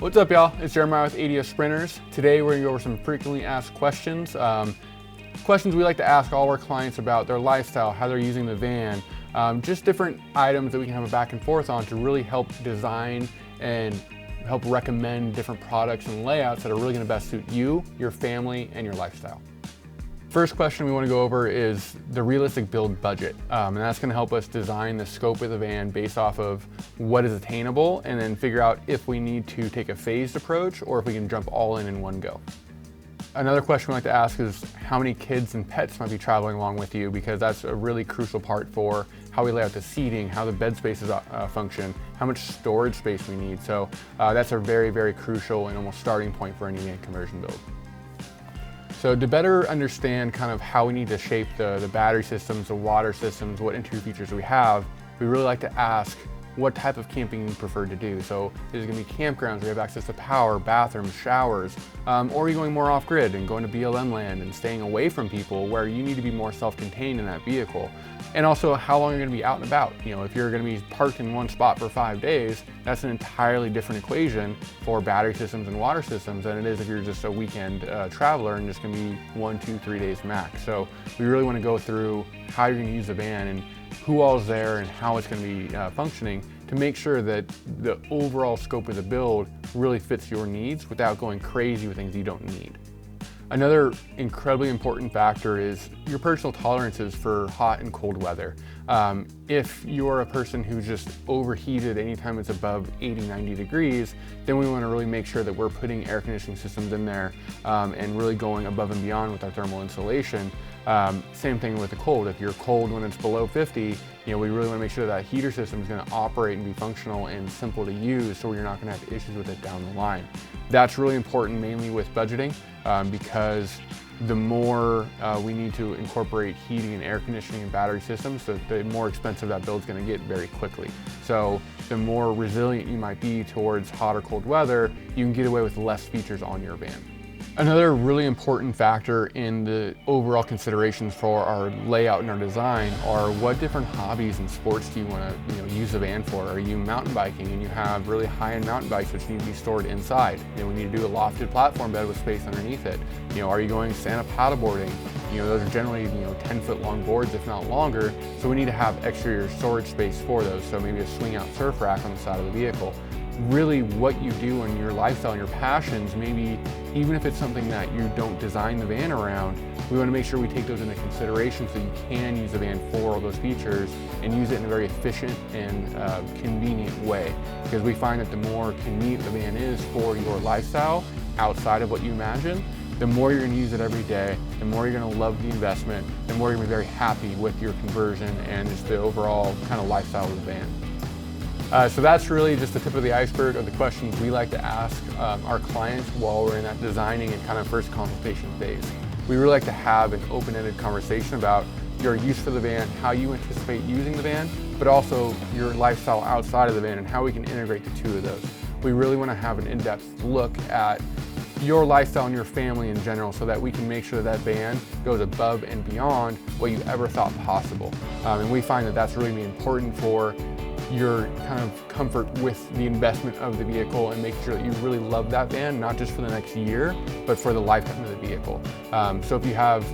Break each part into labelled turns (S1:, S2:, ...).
S1: What's up, y'all? It's Jeremiah with ADS Sprinters. Today we're going to go over some frequently asked questions. Questions we like to ask all our clients about their lifestyle, how they're using the van, just different items that we can have a back and forth on to really help design and help recommend different products and layouts that are really going to best suit you, your family, and your lifestyle. First question we want to go over is the realistic build budget, and that's going to help us design the scope of the van based off of what is attainable and then figure out if we need to take a phased approach or if we can jump all in one go. Another question we like to ask is how many kids and pets might be traveling along with you, because that's a really crucial part for how we lay out the seating, how the bed spaces function, how much storage space we need. So that's a very, very crucial and almost starting point for any van conversion build. So to better understand kind of how we need to shape the battery systems, the water systems, what interior features we have, we really like to ask what type of camping you prefer to do. So is it going to be campgrounds where you have access to power, bathrooms, showers, or are you going more off-grid and going to BLM land and staying away from people where you need to be more self-contained in that vehicle? And also how long you're going to be out and about. You know, if you're going to be parked in one spot for 5 days, that's an entirely different equation for battery systems and water systems than it is if you're just a weekend traveler and just going to be 1, 2, 3 days max. So we really want to go through how you're going to use the van and who all is there and how it's going to be functioning to make sure that the overall scope of the build really fits your needs without going crazy with things you don't need. Another incredibly important factor is your personal tolerances for hot and cold weather. If you're a person who's just overheated anytime it's above 80, 90 degrees, then we want to really make sure that we're putting air conditioning systems in there and really going above and beyond with our thermal insulation. Same thing with the cold. If you're cold when it's below 50, we really want to make sure that heater system is going to operate and be functional and simple to use, so you're not going to have issues with it down the line. That's really important, mainly with budgeting, because the more we need to incorporate heating and air conditioning and battery systems, the more expensive that build's going to get very quickly. So the more resilient you might be towards hot or cold weather, you can get away with less features on your van. Another really important factor in the overall considerations for our layout and our design are what different hobbies and sports do you want to use the van for. Are you mountain biking and you have really high-end mountain bikes which need to be stored inside? We need to do a lofted platform bed with space underneath it. Are you going stand-up paddleboarding? Those are generally 10-foot long boards, if not longer, so we need to have exterior storage space for those. So maybe a swing-out surf rack on the side of the vehicle. Really what you do in your lifestyle and your passions, maybe even if it's something that you don't design the van around, we want to make sure we take those into consideration so you can use the van for all those features and use it in a very efficient and convenient way. Because we find that the more convenient the van is for your lifestyle outside of what you imagine, the more you're going to use it every day, the more you're going to love the investment, the more you're going to be very happy with your conversion and just the overall kind of lifestyle of the van. So that's really just the tip of the iceberg of the questions we like to ask our clients while we're in that designing and kind of first consultation phase. We really like to have an open-ended conversation about your use for the van, how you anticipate using the van, but also your lifestyle outside of the van and how we can integrate the two of those. We really want to have an in-depth look at your lifestyle and your family in general so that we can make sure that van goes above and beyond what you ever thought possible. And we find that that's really important for your kind of comfort with the investment of the vehicle and making sure that you really love that van, not just for the next year, but for the lifetime of the vehicle. So if you have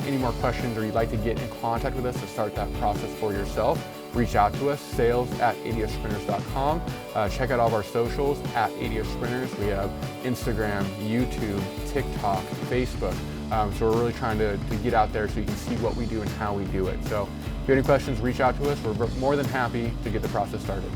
S1: any more questions or you'd like to get in contact with us to start that process for yourself, reach out to us, sales@adssprinters.com. Check out all of our socials @ADSSprinters. We have Instagram, YouTube, TikTok, Facebook. So we're really trying to get out there so you can see what we do and how we do it. So if you have any questions, reach out to us. We're more than happy to get the process started.